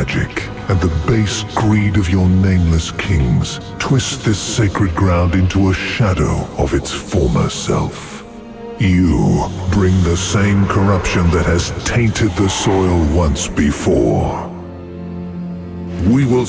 magic and the base greed of your nameless kings twist this sacred ground into a shadow of its former self. You bring the same corruption that has tainted the soil once before. We will...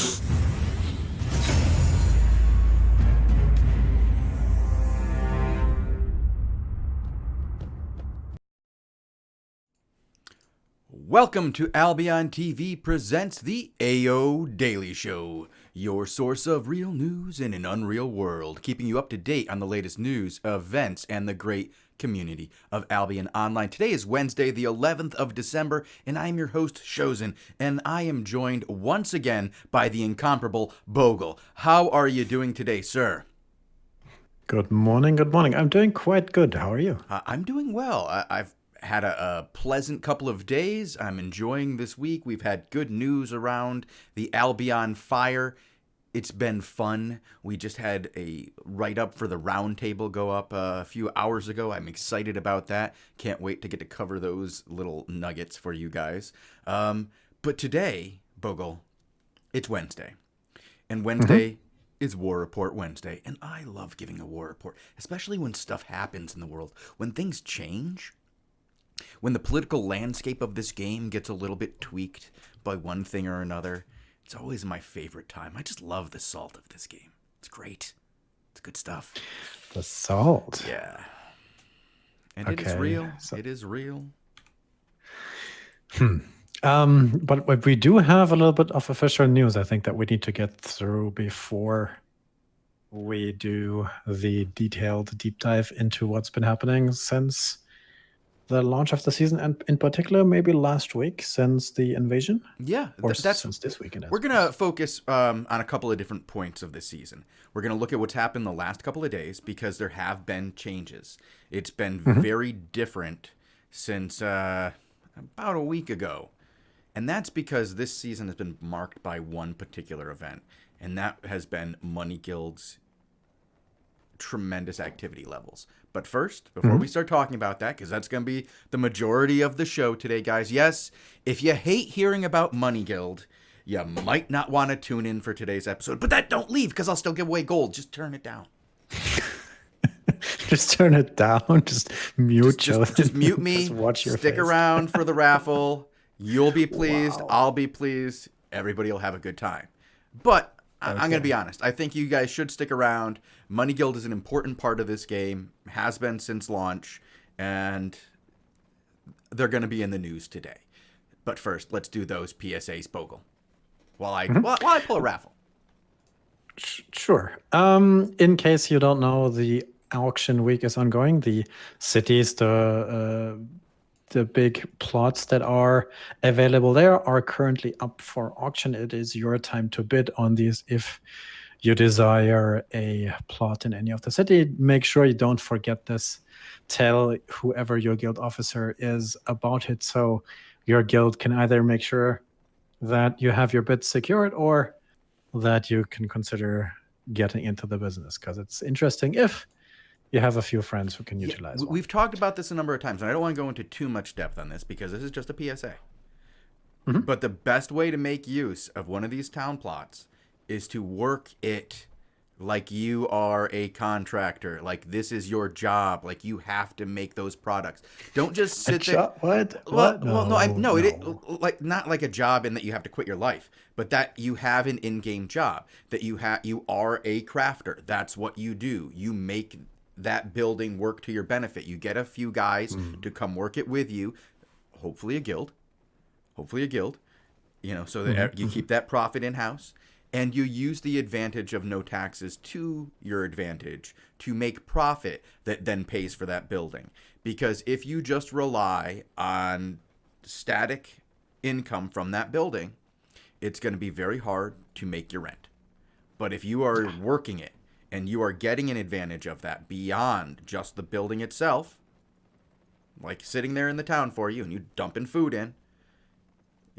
Welcome to Albion TV presents the AO Daily Show, your source of real news in an unreal world, keeping you up to date on the latest news, events, and the great community of Albion Online. Today is Wednesday, the 11th of December, and I'm your host, Shozen, and I am joined once again by the incomparable Bogul. How are you doing today, sir? Good morning, good morning. I'm doing quite good. How are you? I'm doing well. I've had a pleasant couple of days. I'm enjoying this week. We've had good news around the Albion fire. It's been fun. We just had a write-up for the roundtable go up a few hours ago. I'm excited about that. Can't wait to get to cover those little nuggets for you guys. But today, Bogul, it's Wednesday. And Wednesday is War Report Wednesday. And I love giving a war report, especially when stuff happens in the world. When things change, when the political landscape of this game gets a little bit tweaked by one thing or another, it's always my favorite time. I just love the salt of this game. It's great. It's good stuff. The salt. Yeah. And it is real. It is real. But we do have a little bit of official news, I think, that we need to get through before we do the detailed deep dive into what's been happening since the launch of the season, and in particular, maybe last week since the invasion. Yeah, or since this weekend. We're going to focus on a couple of different points of this season. We're going to look at what's happened the last couple of days because there have been changes. It's been very different since about a week ago. And that's because this season has been marked by one particular event, and that has been Money Guild's tremendous activity levels. But first, before we start talking about that, because that's going to be the majority of the show today, guys, yes, if you hate hearing about Money Guild, you might not want to tune in for today's episode. But don't leave, because I'll still give away gold. Just turn it down. Just turn it down. Just mute. Just mute me. Just watch your Stick face. around for the raffle. You'll be pleased. Wow. I'll be pleased. Everybody will have a good time. But I'm going to be honest. I think you guys should stick around. Money Guild is an important part of this game, has been since launch, and they're going to be in the news today. But first, let's do those PSAs, Bogul, while I pull a raffle. Sure. In case you don't know, the auction week is ongoing. The cities, the big plots that are available there are currently up for auction. It is your time to bid on these if you desire a plot in any of the city. Make sure you don't forget this. Tell whoever your guild officer is about it, so your guild can either make sure that you have your bid secured or that you can consider getting into the business, because it's interesting if you have a few friends who can utilize one. We've talked about this a number of times, and I don't want to go into too much depth on this because this is just a PSA. But the best way to make use of one of these town plots is to work it like you are a contractor, like this is your job, like you have to make those products. Don't just sit there. What? Like not like a job in that you have to quit your life, but that you have an in-game job, that you are a crafter. That's what you do. You make that building work to your benefit. You get a few guys to come work it with you, hopefully a guild, so that you keep that profit in-house, and you use the advantage of no taxes to your advantage to make profit that then pays for that building. Because if you just rely on static income from that building, it's going to be very hard to make your rent. But if you are working it, and you are getting an advantage of that beyond just the building itself, like sitting there in the town for you and you dumping food in,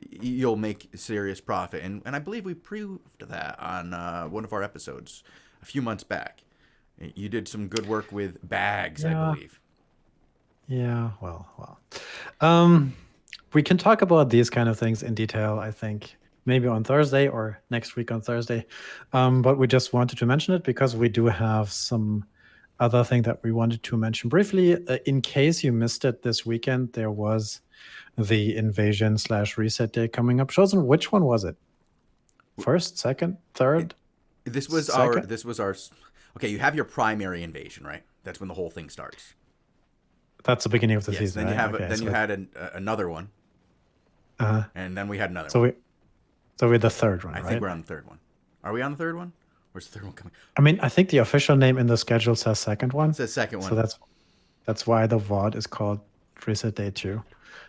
you'll make serious profit. And I believe we proved that on one of our episodes a few months back. You did some good work with bags, I believe. Yeah, well. We can talk about these kind of things in detail, I think, maybe on Thursday or next week on Thursday. But we just wanted to mention it because we do have some other thing that we wanted to mention briefly. In case you missed it this weekend, there was the Invasion/Reset Day coming up. Shozen, which one was it? First, second, third? This was Second? our. Okay, you have your primary invasion, right? That's when the whole thing starts. That's the beginning of the Yes. season. Then you right? have Okay, then so you had another one, and then we had another one. So we're the third one, I right? think we're on the third one. Are we on the third one? Where's the third one coming? I mean, I think the official name in the schedule says second one. It's the second one. So that's why the VOD is called Reset Day 2.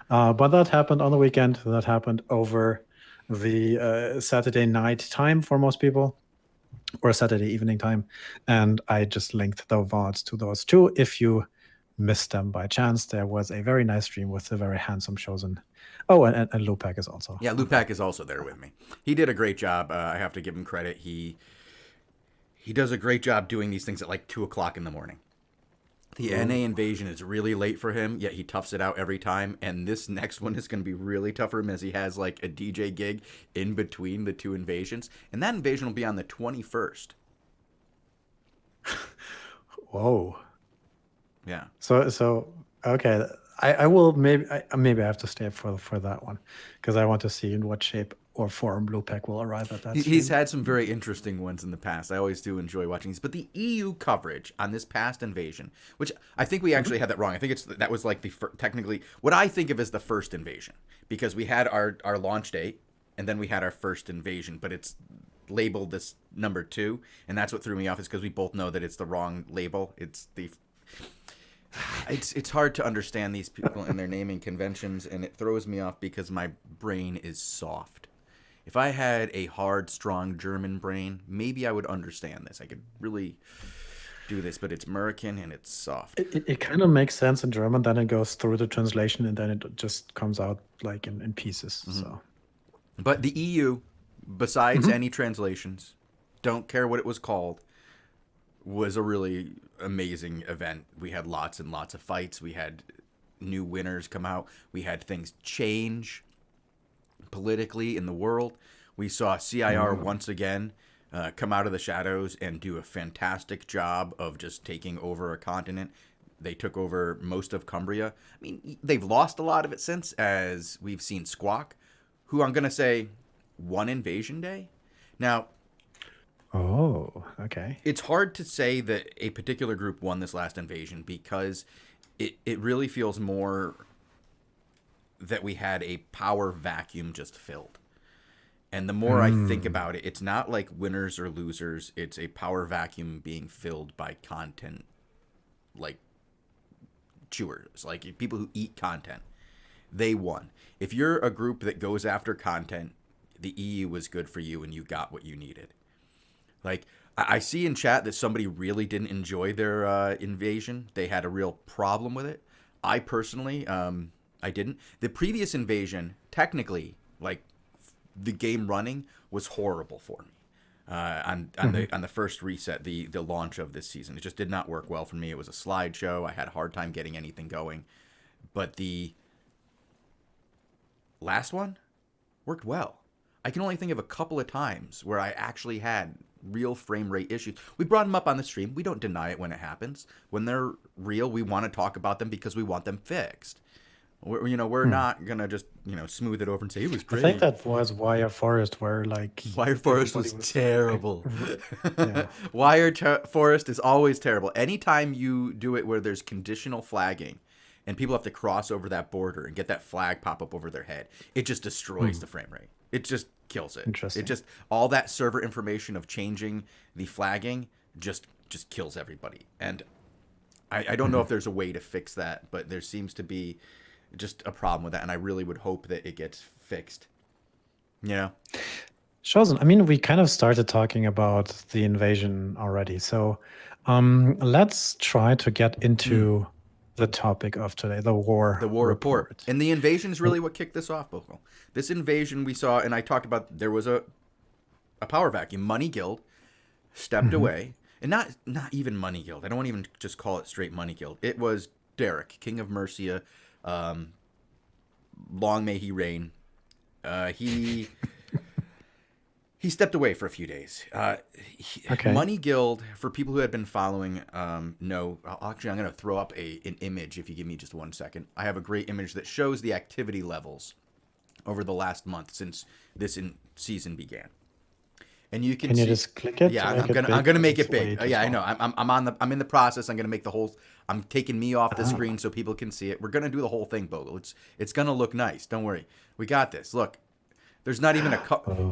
But that happened on the weekend. That happened over the Saturday night time for most people, or Saturday evening time. And I just linked the VODs to those two. If you missed them by chance, there was a very nice stream with a very handsome Shozen. Oh, and Lupak is also. Yeah, Lupak is also there with me. He did a great job. I have to give him credit. He does a great job doing these things at like 2 o'clock in the morning. The NA invasion is really late for him, yet he toughs it out every time. And this next one is going to be really tough for him as he has like a DJ gig in between the two invasions. And that invasion will be on the 21st. Whoa. Yeah. So okay. I will maybe I have to stay for that one because I want to see in what shape or form Lupak will arrive at that. He's had some very interesting ones in the past. I always do enjoy watching these. But the EU coverage on this past invasion, which I think we actually had that wrong. I think that was like technically what I think of as the first invasion, because we had our launch date and then we had our first invasion, but it's labeled this number 2, and that's what threw me off, is because we both know that it's the wrong label. It's hard to understand these people and their naming conventions, and it throws me off because my brain is soft. If I had a hard, strong German brain, maybe I would understand this. I could really do this, but it's American and it's soft. It kind of makes sense in German, then it goes through the translation, and then it just comes out like in pieces. Mm-hmm. So, But the EU, besides any translations, don't care what it was called, was a really amazing event. We had lots and lots of fights. We had new winners come out. We had things change politically in the world. We saw CIR once again come out of the shadows and do a fantastic job of just taking over a continent. They took over most of Cumbria. I mean, they've lost a lot of it since, as we've seen Squawk, who I'm going to say won Invasion Day. Now, oh, okay. it's hard to say that a particular group won this last invasion because it really feels more that we had a power vacuum just filled. And the more I think about it, it's not like winners or losers. It's a power vacuum being filled by content, like chewers, like people who eat content. They won. If you're a group that goes after content, the EU was good for you and you got what you needed. Like, I see in chat that somebody really didn't enjoy their invasion. They had a real problem with it. I personally, I didn't. The previous invasion, technically, like, the game running was horrible for me. On the first reset, the launch of this season, it just did not work well for me. It was a slideshow. I had a hard time getting anything going. But the last one worked well. I can only think of a couple of times where I actually had real frame rate issues. We brought them up on the stream. We don't deny it when it happens. When they're real, we want to talk about them because we want them fixed. We're not gonna just smooth it over and say it was great. I think that was Wire Forest, where like Wire Forest was terrible. Wire Forest is always terrible. Anytime you do it where there's conditional flagging and people have to cross over that border and get that flag pop up over their head, it just destroys the frame rate. It just kills it. Interesting. It just, all that server information of changing the flagging just kills everybody. And I don't know if there's a way to fix that, but there seems to be just a problem with that, and I really would hope that it gets fixed. Shozen, I mean, we kind of started talking about the invasion already, so let's try to get into the topic of today, the war report. And the invasion is really what kicked this off, Bogul. This invasion we saw, and I talked about, there was a power vacuum. Money Guild stepped away, and not even Money Guild. I don't want to even just call it straight Money Guild. It was Derek, King of Mercia. Long may he reign. He He stepped away for a few days. Okay. Money Guild, for people who had been following, actually, I'm going to throw up an image if you give me just 1 second. I have a great image that shows the activity levels over the last month since this season began. And you can see, just click it? Yeah, I'm gonna make it big. Yeah, I know. I'm in the process. I'm gonna make the whole. I'm taking me off the screen so people can see it. We're gonna do the whole thing, Bogul. It's gonna look nice. Don't worry. We got this. Look, there's not even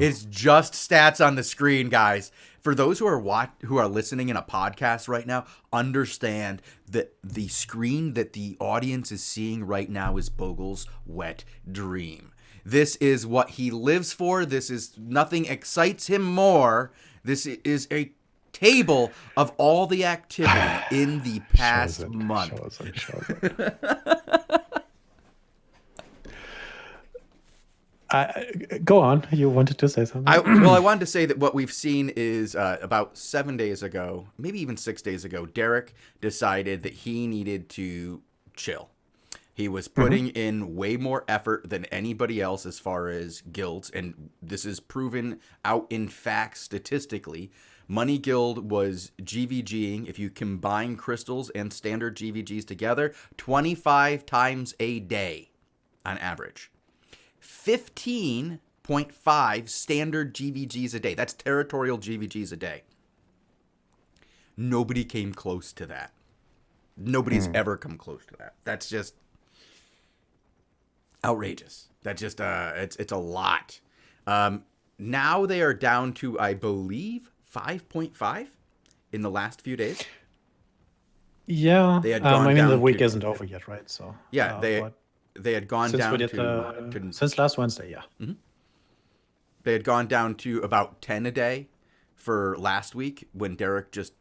It's just stats on the screen, guys. For those who are listening in a podcast right now, understand that the screen that the audience is seeing right now is Bogul's wet dream. This is what he lives for. Nothing excites him more. This is a table of all the activity in the past month. Go on. You wanted to say something? I wanted to say that what we've seen is about 7 days ago, maybe even 6 days ago, Derek decided that he needed to chill. He was putting in way more effort than anybody else as far as guilds, and this is proven out in fact statistically. Money Guild was GVGing, if you combine crystals and standard GVGs together, 25 times a day on average. 15.5 standard GVGs a day. That's territorial GVGs a day. Nobody came close to that. Nobody's ever come close to that. That's just outrageous. That's just it's a lot. Now they are down to, I believe, 5.5 in the last few days. Yeah. They had gone the down week to- isn't over yet, right? So Yeah, they had gone down to since last Wednesday, yeah. They had gone down to about 10 a day for last week when Derek just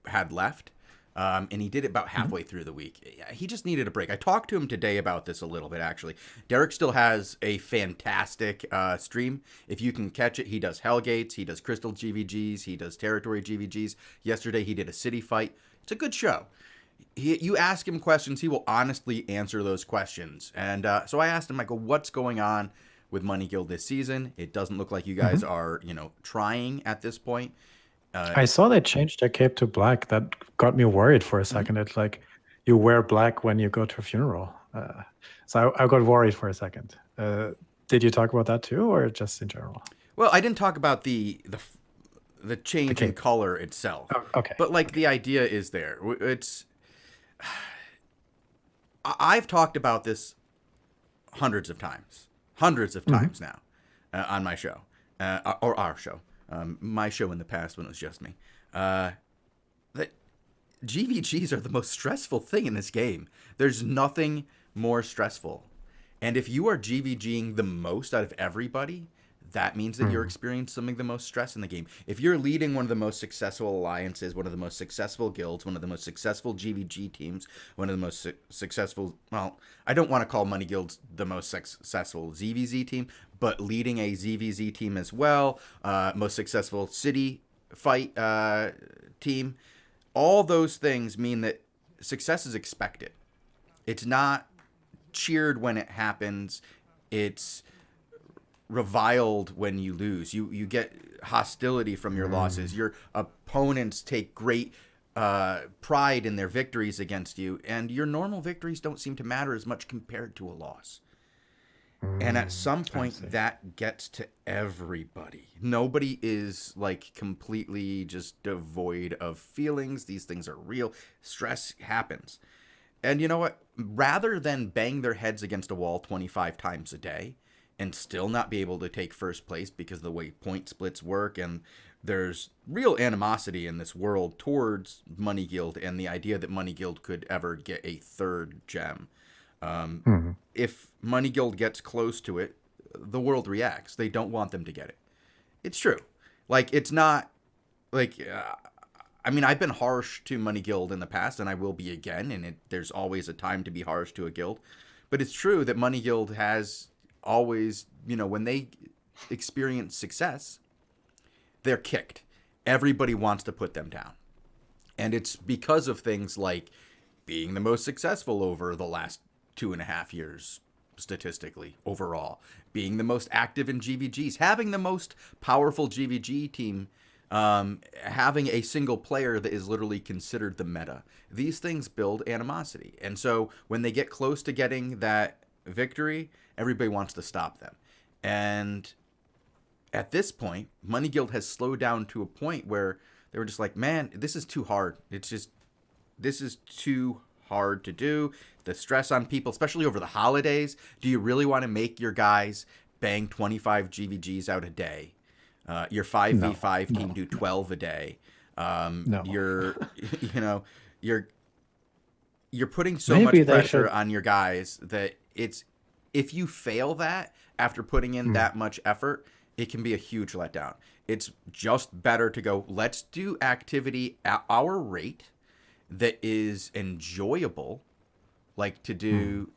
had left. And he did it about halfway through the week. He just needed a break. I talked to him today about this a little bit, actually. Derek still has a fantastic stream. If you can catch it, he does Hellgates, he does Crystal GVGs, he does Territory GVGs. Yesterday, he did a city fight. It's a good show. You ask him questions, he will honestly answer those questions. And so I asked him, I go, what's going on with Money Guild this season? It doesn't look like you guys are, trying at this point. I saw they changed their cape to black. That got me worried for a second. It's like you wear black when you go to a funeral. So I got worried for a second. Did you talk about that too, or just in general? Well, I didn't talk about the change in color itself. Oh, okay. But the idea is there. I've talked about this hundreds of times now on my show or our show. My show in the past when it was just me. That GVGs are the most stressful thing in this game. There's nothing more stressful. And if you are GVGing the most out of everybody, that means that you're experiencing something the most stress in the game. If you're leading one of the most successful alliances, one of the most successful guilds, one of the most successful GVG teams, one of the most successful, well, I don't want to call Money Guilds the most successful ZVZ team, but leading a ZVZ team as well, most successful city fight team, all those things mean that success is expected. It's not cheered when it happens. It's reviled when you lose. You get hostility from your losses. Your opponents take great pride in their victories against you, and your normal victories don't seem to matter as much compared to a loss. And at some point, that gets to everybody. Nobody is completely just devoid of feelings. These things are real. Stress happens. And you know what? Rather than bang their heads against a wall 25 times a day and still not be able to take first place because of the way point splits work, and there's real animosity in this world towards Money Guild and the idea that Money Guild could ever get a third gem. If Money Guild gets close to it, the world reacts. They don't want them to get it. It's true. It's not I've been harsh to Money Guild in the past, and I will be again, and there's always a time to be harsh to a guild. But it's true that Money Guild has always, when they experience success, they're kicked. Everybody wants to put them down. And it's because of things like being the most successful over the last 2.5 years, statistically overall, being the most active in GVGs, having the most powerful GVG team, having a single player that is literally considered the meta. These things build animosity. And so when they get close to getting that victory, everybody wants to stop them. And at this point, Money Guild has slowed down to a point where they were just like, man, this is too hard. This is too hard to do. The stress on people, especially over the holidays. Do you really want to make your guys bang 25 GVGs out a day? Your 5v5 team do 12 a day. You're putting so much pressure on your guys that if you fail that after putting in that much effort, it can be a huge letdown. It's just better to go, let's do activity at our rate that is enjoyable, like to do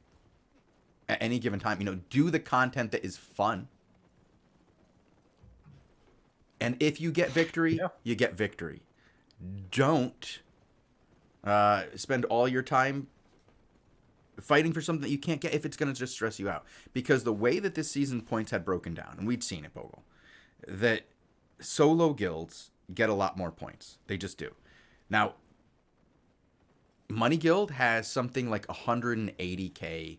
at any given time. Do the content that is fun. And if you get victory, you get victory. Don't spend all your time fighting for something that you can't get if it's going to just stress you out. Because the way that this season points had broken down, and we'd seen it, Bogul, that solo guilds get a lot more points. They just do. Now, Money Guild has something like 180k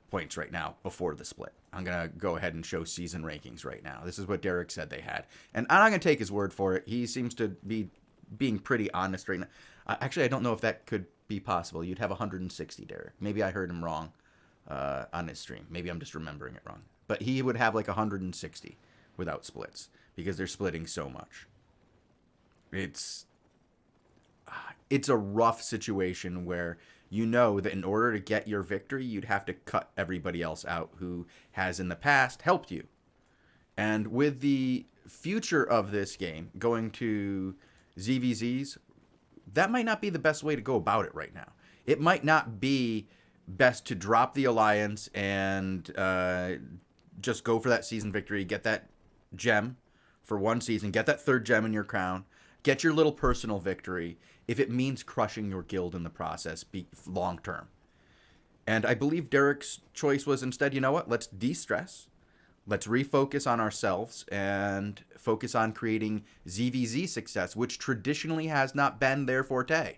points right now before the split. I'm going to go ahead and show season rankings right now. This is what Derek said they had. And I'm not going to take his word for it. He seems to be being pretty honest right now. Actually, I don't know if that could be possible. You'd have 160, Derek. Maybe I heard him wrong on his stream. Maybe I'm just remembering it wrong. But he would have like 160 without splits because they're splitting so much. It's a rough situation where you know that in order to get your victory, you'd have to cut everybody else out who has in the past helped you. And with the future of this game going to ZVZs, that might not be the best way to go about it right now. It might not be best to drop the alliance and just go for that season victory, get that gem for one season, get that third gem in your crown, get your little personal victory, if it means crushing your guild in the process long term. And I believe Derek's choice was instead, you know what, let's de-stress. Let's refocus on ourselves and focus on creating ZVZ success, which traditionally has not been their forte.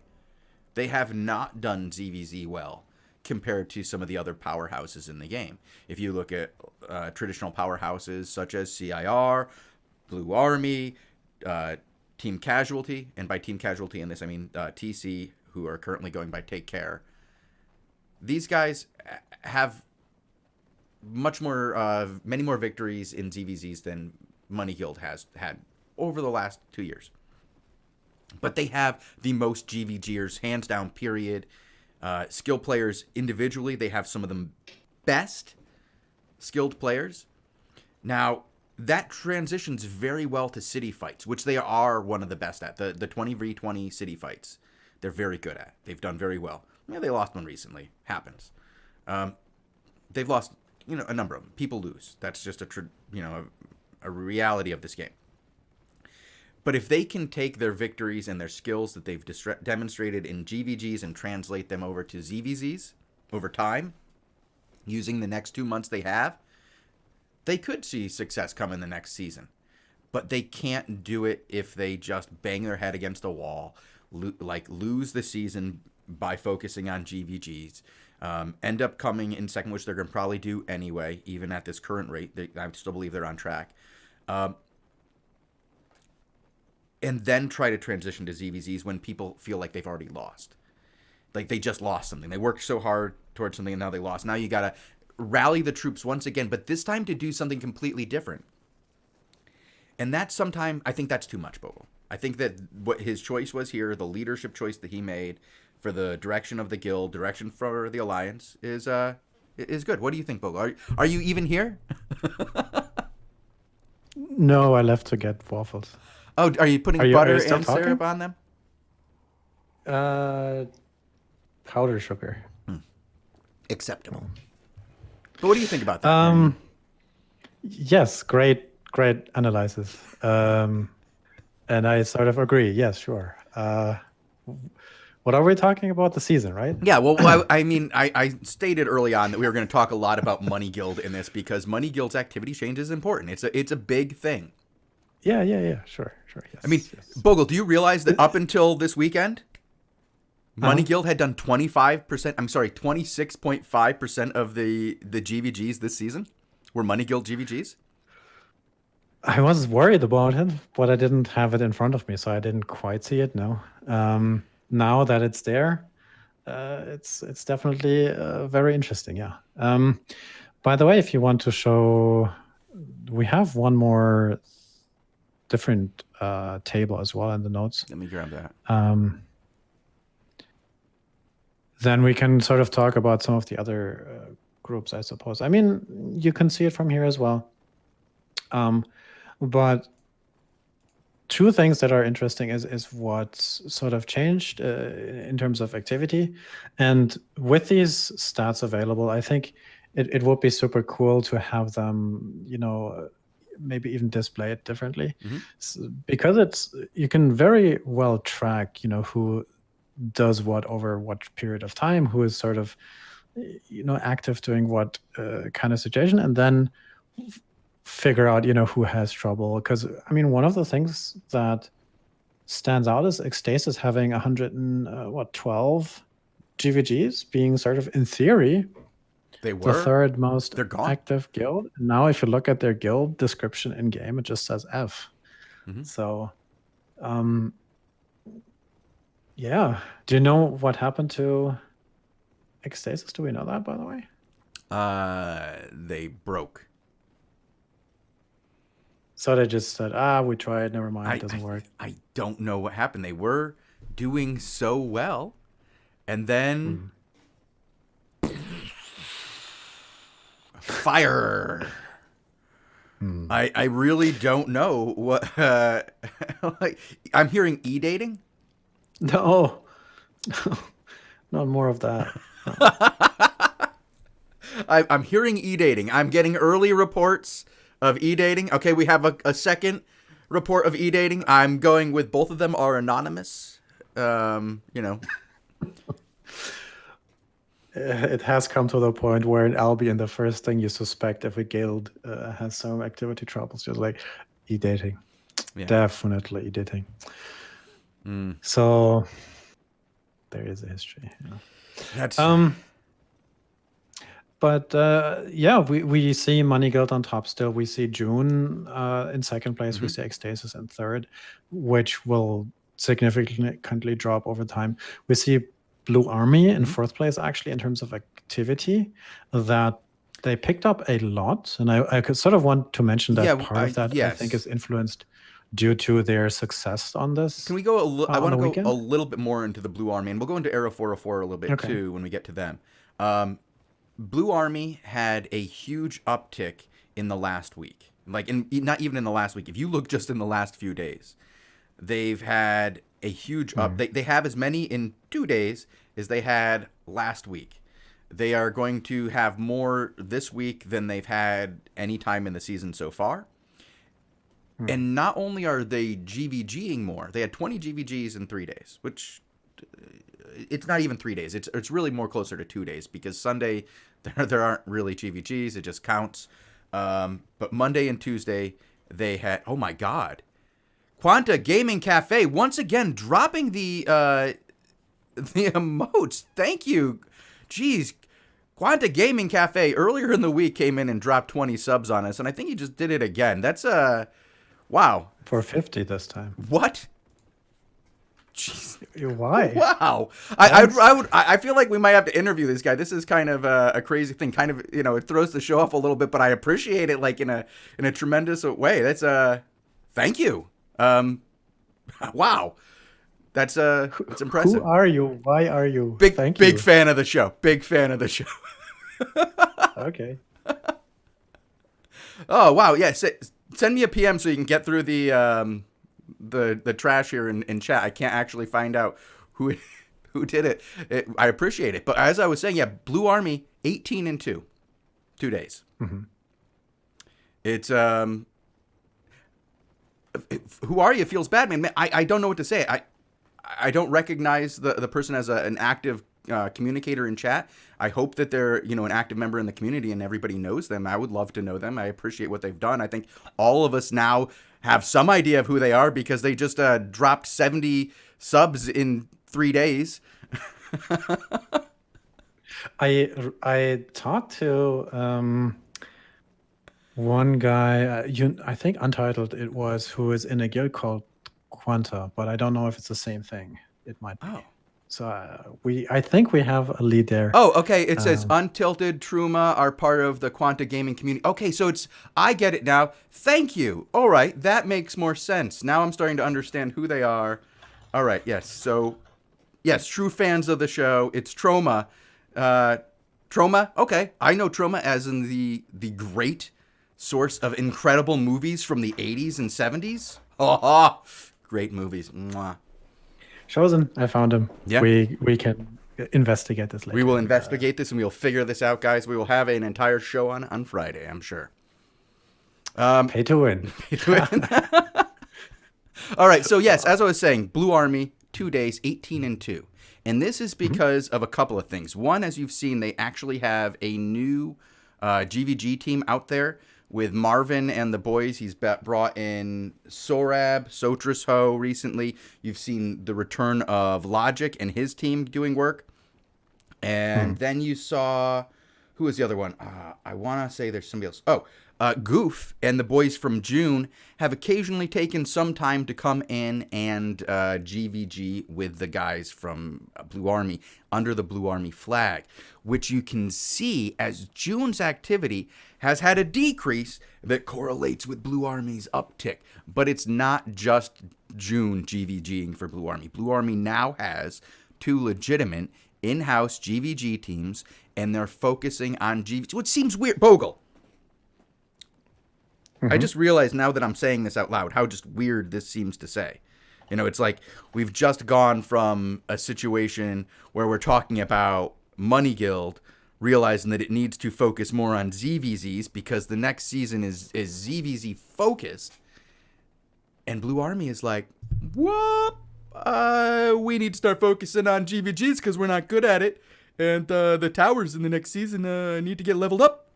They have not done ZVZ well compared to some of the other powerhouses in the game. If you look at traditional powerhouses such as CIR, Blue Army, Team Casualty, and by Team Casualty in this I mean TC, who are currently going by Take Care. These guys have much more, many more victories in ZVZs than Money Guild has had over the last 2 years. But they have the most GVGers, hands down, period. Skill players individually, they have some of the best skilled players. Now, that transitions very well to city fights, which they are one of the best at. The 20v20 city fights, they're very good at. They've done very well. Yeah, they lost one recently. Happens. They've lost, a number of them. People lose. That's just a reality of this game. But if they can take their victories and their skills that they've demonstrated in GVGs and translate them over to ZVZs over time, using the next 2 months they have, they could see success come in the next season. But they can't do it if they just bang their head against a wall, lose the season by focusing on GVGs, end up coming in second, which they're going to probably do anyway, even at this current rate. I still believe they're on track. And then try to transition to ZVZs when people feel like they've already lost. Like they just lost something. They worked so hard towards something and now they lost. Now you got to rally the troops once again, but this time to do something completely different. And that's sometimes, I think that's too much, Bogul. I think that what his choice was here, the leadership choice that he made for the direction of the guild, direction for the alliance is good. What do you think, Bogul? Are you even here? No, I left to get waffles. Oh, are you putting butter and syrup on them? Powder sugar. Acceptable. But what do you think about that? Yes, great analysis. And I sort of agree. Yes, sure. What are we talking about? The season, right? Yeah, well, I mean, I stated early on that we were going to talk a lot about Money Guild in this because Money Guild's activity change is important. It's a big thing. Yeah. Sure. Yes. I mean, yes. Bogle, do you realize that up until this weekend, Money Guild had done 26.5% of the GVGs this season were Money Guild GVGs? I was worried about it, but I didn't have it in front of me, so I didn't quite see it. No. Now that it's there, it's definitely very interesting. Yeah. By the way, if you want to show, we have one more different table as well in the notes. Let me grab that. Then we can sort of talk about some of the other groups, I suppose. I mean, you can see it from here as well. But two things that are interesting is what's sort of changed in terms of activity. And with these stats available, I think it would be super cool to have them, maybe even display it differently. Because you can very well track, who does what over what period of time, who is sort of, active doing what kind of situation, and then figure out, who has trouble. Because, I mean, one of the things that stands out is Ecstasis having 112 GVGs, being sort of, in theory, they were the third most They're gone. active guild. Now, if you look at their guild description in game, it just says F. So, yeah. Do you know what happened to Ecstasis? Do we know that, by the way? They broke. So they just said, we tried, never mind, it doesn't work. I don't know what happened. They were doing so well, and then fire. I really don't know what. Like, I'm hearing e-dating. No, not more of that. I'm hearing e-dating. I'm getting early reports of e-dating. Okay, we have a second report of e-dating. I'm going with both of them are anonymous. It has come to the point where in Albion, the first thing you suspect if a guild has some activity troubles, just like e-dating. Yeah. Definitely e-dating. So there is a history. That's... But we see Money Guild on top still. We see June in second place. We see Ecstasis in third, which will significantly drop over time. We see Blue Army in fourth place, actually, in terms of activity, that they picked up a lot. And I could sort of want to mention that part of that, I think, is influenced due to their success on this. Can we go I want to go a little bit more into the Blue Army, and we'll go into Arrow 404 a little bit too when we get to them. Blue Army had a huge uptick in the last week. Not even in the last week. If you look just in the last few days, they've had a huge up. They have as many in 2 days as they had last week. They are going to have more this week than they've had any time in the season so far. And not only are they GVGing more, they had 20 GVGs in 3 days, which it's not even 3 days. It's really more closer to 2 days because Sunday there aren't really GVGs. It just counts. But Monday and Tuesday they had, oh my God, Quanta Gaming Cafe once again dropping the emotes. Thank you. Jeez. Quanta Gaming Cafe earlier in the week came in and dropped 20 subs on us, and I think he just did it again. That's wow. For 50 this time. What? Jeez. Why? Wow. I feel like we might have to interview this guy. This is kind of a crazy thing. Kind of, it throws the show off a little bit, but I appreciate it like in a tremendous way. That's thank you. Wow. That's impressive. Who are you? Why are you? Thank you. Big fan of the show. Big fan of the show. Okay. Oh, wow. Yeah. Send me a PM so you can get through the trash here in chat. I can't actually find out who did it. I appreciate it. But as I was saying, yeah, Blue Army 18-2, 2 days. It's who are you? Feels bad, man. I don't know what to say. I don't recognize the person as an active communicator in chat. I hope that they're, an active member in the community and everybody knows them. I would love to know them. I appreciate what they've done. I think all of us now have some idea of who they are because they just dropped 70 subs in 3 days. I talked to one guy, I think Untitled it was, who is in a guild called Quanta, but I don't know if it's the same thing. It might be. Oh. So I think we have a lead there. Oh, okay. It says Untilted, Truma are part of the Quanta gaming community. Okay, so I get it now. Thank you. All right, that makes more sense. Now I'm starting to understand who they are. All right, yes. So, yes, true fans of the show. It's Troma. Troma, okay. I know Troma as in the great source of incredible movies from the 80s and 70s. Oh, great movies. Mwah. Shozen, I found him. Yeah. We can investigate this later. We will investigate this and we'll figure this out, guys. We will have an entire show on Friday, I'm sure. Pay to win. All right, so yes, as I was saying, Blue Army, 2 days, 18-2. And this is because of a couple of things. One, as you've seen, they actually have a new GVG team out there with Marvin and the boys. He's brought in Sorab, Sotris Ho recently. You've seen the return of Logic and his team doing work. And then you saw, who was the other one? I want to say there's somebody else. Oh, Goof and the boys from June have occasionally taken some time to come in and GVG with the guys from Blue Army under the Blue Army flag, which you can see as June's activity has had a decrease that correlates with Blue Army's uptick. But it's not just June GVGing for Blue Army. Blue Army now has 2 legitimate in-house GVG teams, and they're focusing on GVG, which seems weird. Bogul. I just realized now that I'm saying this out loud how just weird this seems to say. It's like we've just gone from a situation where we're talking about Money Guild, realizing that it needs to focus more on ZVZs because the next season is ZVZ focused. And Blue Army is like, what? We need to start focusing on GVGs because we're not good at it. And the towers in the next season need to get leveled up.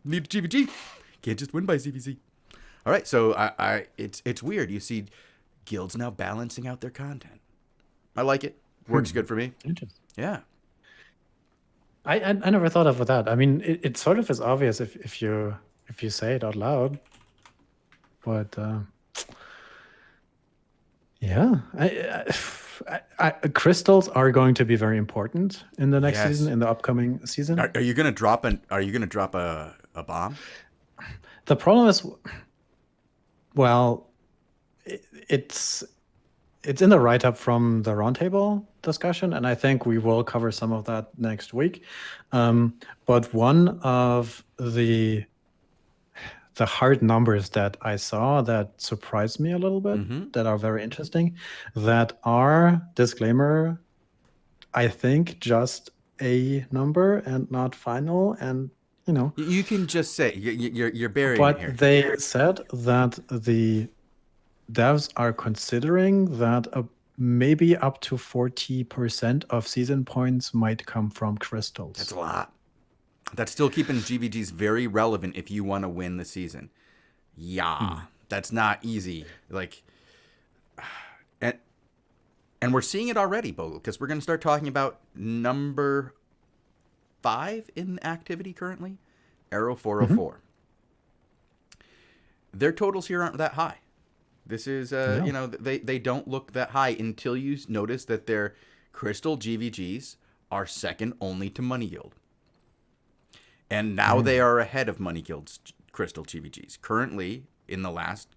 Need a GVG. Can't just win by ZVZ. All right, so it's weird. You see guilds now balancing out their content. I like it. Works good for me. Interesting. Yeah. I never thought of that. I mean, it sort of is obvious if you say it out loud. But yeah, crystals are going to be very important in the next season, in the upcoming season. Are you gonna drop a bomb? The problem is, well, it's in the write-up from the roundtable discussion, and I think we will cover some of that next week. But one of the hard numbers that I saw that surprised me a little bit, that are very interesting, that are, disclaimer, I think just a number and not final, and you can just say you're burying but it here. They said that the devs are considering that maybe up to 40% of season points might come from crystals. That's a lot. That's still keeping GVGs very relevant if you want to win the season. Yeah, that's not easy. And we're seeing it already, Bogul, because we're going to start talking about number 5 in activity currently, Arrow 404. Their totals here aren't that high. This is, they don't look that high until you notice that their crystal GVGs are second only to Money Guild. And now they are ahead of Money Guild's crystal GVGs. Currently, in the last,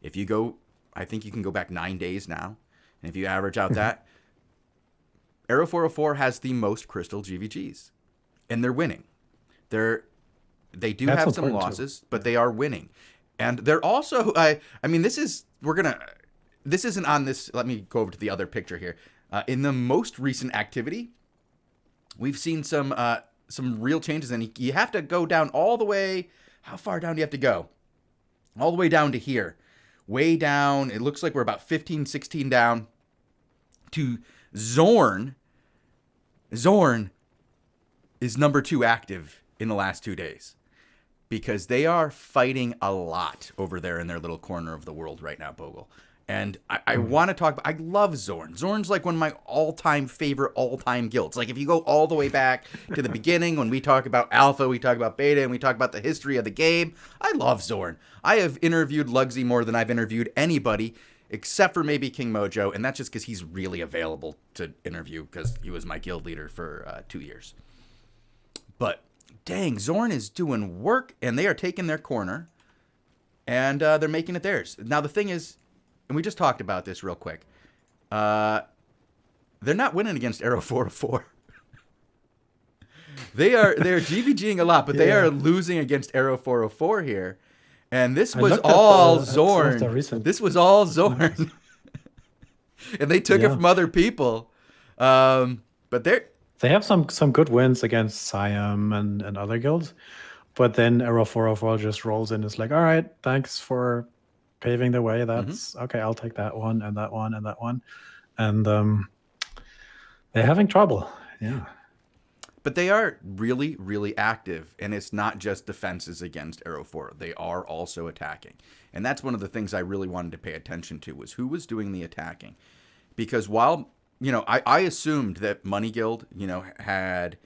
if you go, I think you can go back 9 days now. And if you average out that, Arrow 404 has the most crystal GVGs. And they're winning. They do have some losses, but they are winning. And they're also, this isn't on this, let me go over to the other picture here. In the most recent activity, we've seen some real changes, and you have to go down all the way, how far down do you have to go? All the way down to here, way down. It looks like we're about 15, 16 down to Zorn. Zorn is number 2 active in the last 2 days because they are fighting a lot over there in their little corner of the world right now, Bogul. And I want to talk about, I love Zorn. Zorn's like one of my all-time favorite all-time guilds. Like if you go all the way back to the beginning, when we talk about Alpha, we talk about Beta, and we talk about the history of the game, I love Zorn. I have interviewed Lugsy more than I've interviewed anybody, except for maybe King Mojo, and that's just because he's really available to interview because he was my guild leader for 2 years. But dang, Zorn is doing work, and they are taking their corner, and they're making it theirs. Now the thing is, and we just talked about this real quick. They're not winning against Arrow 404. they're GVGing a lot, but they are losing against Arrow 404 here. And this was all Zorn. This was all Zorn. And they took it from other people. But they have some good wins against Siam and other guilds. But then Arrow 404 just rolls in. It's like, all right, thanks for paving the way. That's okay. I'll take that one and that one and that one. And they're having trouble. Yeah. But they are really, really active, and it's not just defenses against Arrow 4. They are also attacking. And that's one of the things I really wanted to pay attention to, was who was doing the attacking. Because while, I assumed that Money Guild, had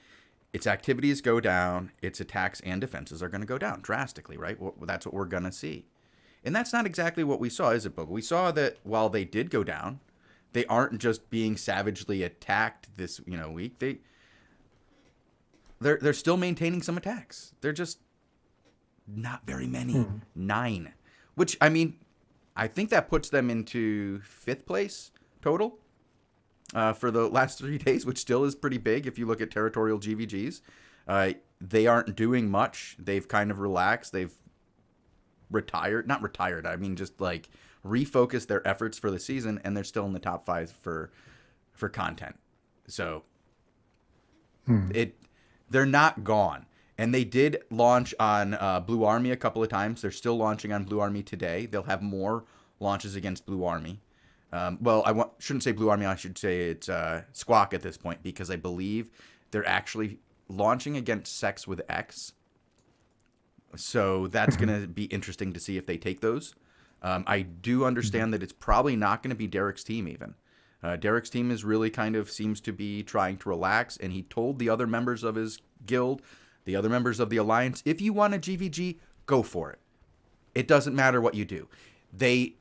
its activities go down, its attacks and defenses are going to go down drastically, right? Well, that's what we're going to see. And that's not exactly what we saw, is it, Bogul? We saw that while they did go down, they aren't just being savagely attacked this, week. They're still maintaining some attacks. They're just not very many. 9. Which, I think that puts them into 5th place total for the last 3 days, which still is pretty big if you look at territorial GVGs. They aren't doing much. They've kind of relaxed. They've not retired. Just like refocused their efforts for the season, and they're still in the top 5 for content. So they're not gone. And they did launch on Blue Army a couple of times. They're still launching on Blue Army today. They'll have more launches against Blue Army. Shouldn't say Blue Army. I should say it's Squawk at this point, because I believe they're actually launching against Sex with X. So that's going to be interesting to see if they take those. I do understand that it's probably not going to be Derek's team even. Derek's team is really seems to be trying to relax, and he told the other members of his guild, the other members of the Alliance, if you want a GVG, go for it. It doesn't matter what you do. They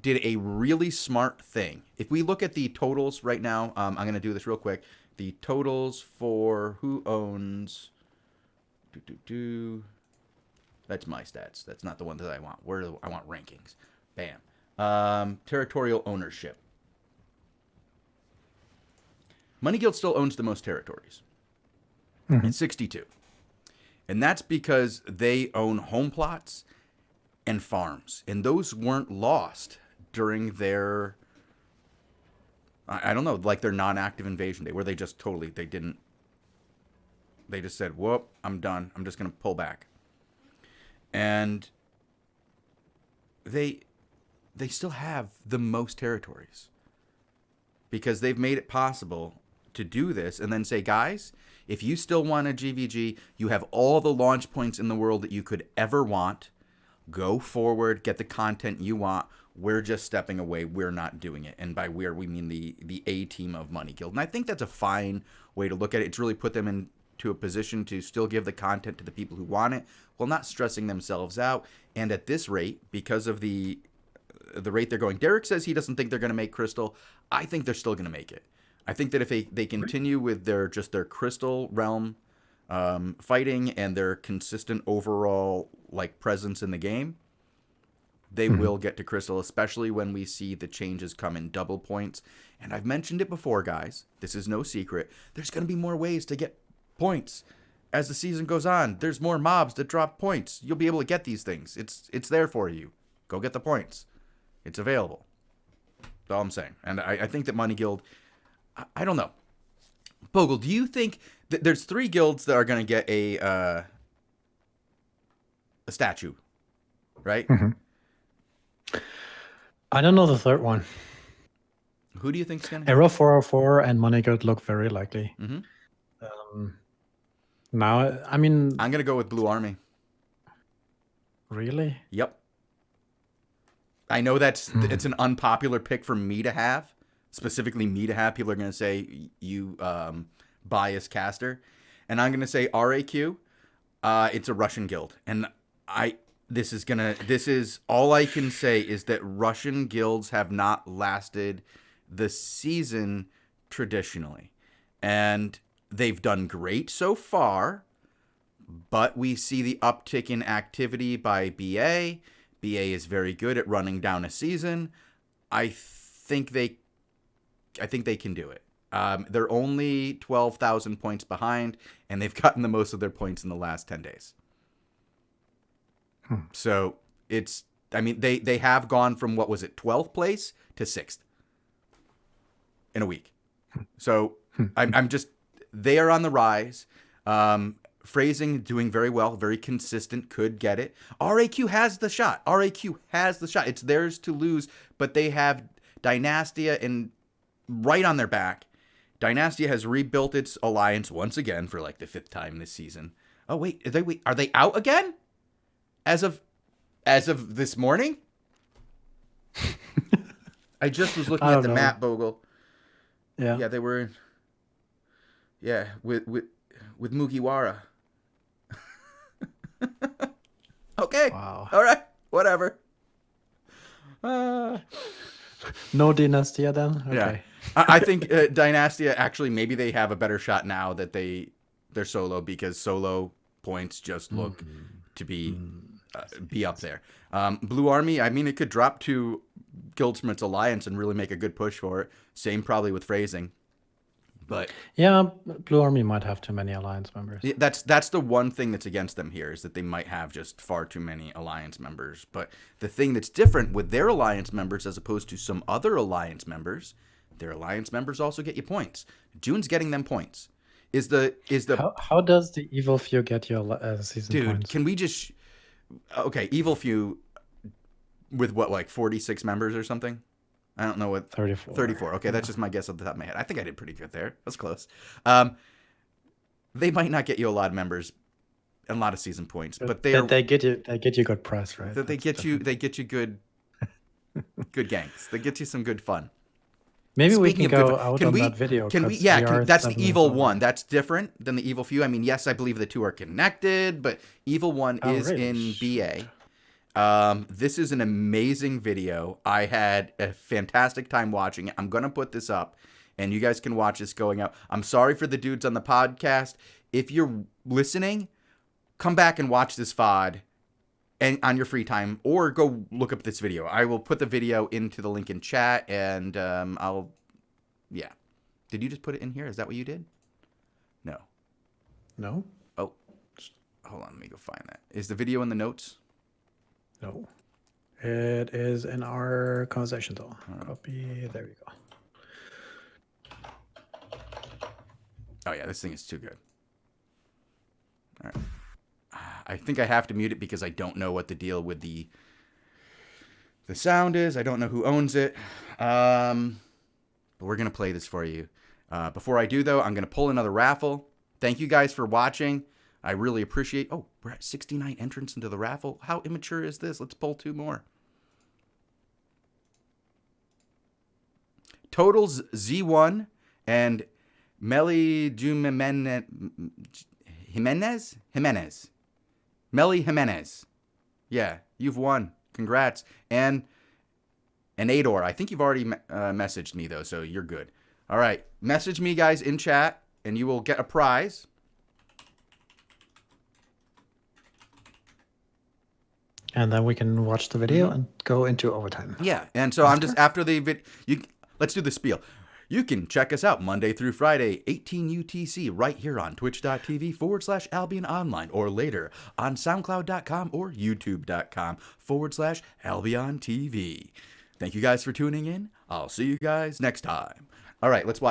did a really smart thing. If we look at the totals right now, I'm going to do this real quick. The totals for who owns... That's my stats. That's not the one that I want. I want rankings. Bam. Territorial ownership. Money Guild still owns the most territories. It's 62. And that's because they own home plots and farms. And those weren't lost during their, I don't know, like their non-active invasion day, where they just they just said, whoop, I'm done. I'm just going to pull back. And they still have the most territories because they've made it possible to do this and then say, guys, if you still want a GVG, you have all the launch points in the world that you could ever want. Go forward, get the content you want. We're just stepping away. We're not doing it. And by we mean the A team of Money Guild. And I think that's a fine way to look at it. It's really put them into a position to still give the content to the people who want it while not stressing themselves out. And at this rate, because of the rate they're going, Derek says he doesn't think they're going to make Crystal. I think they're still going to make it. I think that if they continue with their Crystal realm fighting and their consistent overall presence in the game, they will get to Crystal, especially when we see the changes come in double points. And I've mentioned it before, guys. This is no secret. There's going to be more ways to get points as the season goes on. There's more mobs that drop points. You'll be able to get these things. It's there for you. Go get the points. It's available. That's all I'm saying. And I think that Money Guild, I don't know. Bogul, do you think that there's 3 guilds that are going to get a statue, right? I don't know the third one. Who do you think's gonna? Arrow 404 and Moneygoat look very likely. Mm-hmm. Now, I mean, I'm gonna go with Blue Army. really? Yep. I know it's an unpopular pick for me to have, specifically me to have. People are gonna say you bias caster, and I'm gonna say RAQ. It's a Russian guild, and this is all I can say is that Russian guilds have not lasted the season traditionally, and they've done great so far, but we see the uptick in activity by BA. BA is very good at running down a season. I think they can do it. They're only 12,000 points behind, and they've gotten the most of their points in the last 10 days. So they have gone from, what was it, 12th place to 6th in a week. So they are on the rise. Phrasing doing very well, very consistent, could get it. RAQ has the shot. It's theirs to lose, but they have Dynastia and right on their back. Dynastia has rebuilt its alliance once again for like the 5th time this season. Oh wait, are they out again? As of this morning? I just was looking at the map, Bogul. Yeah. Yeah, they were in. Yeah, with Mugiwara. Okay. Wow. All right. Whatever. No Dynastia then? Okay. Yeah. I think Dynastia, actually, maybe they have a better shot now that they're solo, because solo points just look to be up there. Blue Army, I mean, it could drop to Guilds from its alliance and really make a good push for it. Same probably with Phrasing. But yeah, Blue Army might have too many alliance members. That's the one thing that's against them here, is that they might have just far too many alliance members. But the thing that's different with their alliance members as opposed to some other alliance members, their alliance members also get you points. June's getting them points. How does the Evil Few get your season points? Dude, can we just... Okay, Evil Few with what, like 46 members or something? I don't know what... 34. 34. Okay, that's just my guess off the top of my head. I think I did pretty good there. That's close. They might not get you a lot of members and a lot of season points, but they get you good press, right? They get you good ganks. They get you some good fun. Maybe we can go out on that video. That's the Evil One. That's different than the Evil Few. I mean, yes, I believe the two are connected, but Evil One is in BA. This is an amazing video. I had a fantastic time watching it. I'm going to put this up, and you guys can watch this going out. I'm sorry for the dudes on the podcast. If you're listening, come back and watch this VOD and on your free time, or go look up this video. I will put the video into the link in chat, and yeah. Did you just put it in here? Is that what you did? No. Oh, hold on. Let me go find that. Is the video in the notes? No. It is in our conversation though. Copy. There we go. Oh yeah, this thing is too good. All right. I think I have to mute it because I don't know what the deal with the sound is. I don't know who owns it. But we're going to play this for you. Before I do, though, I'm going to pull another raffle. Thank you guys for watching. I really appreciate... Oh, we're at 69 entrants into the raffle. How immature is this? Let's pull 2 more. Totals Z1 and Meli Jimenez? Meli Jimenez. Yeah, you've won. Congrats. And Ador. I think you've already messaged me, though, so you're good. All right. Message me, guys, in chat, and you will get a prize. And then we can watch the video and go into overtime. Yeah, and so I'm just after the video. Let's do the spiel. You can check us out Monday through Friday, 18 UTC, right here on twitch.tv/Albion Online, or later on SoundCloud.com or YouTube.com/Albion TV. Thank you guys for tuning in. I'll see you guys next time. All right, let's watch.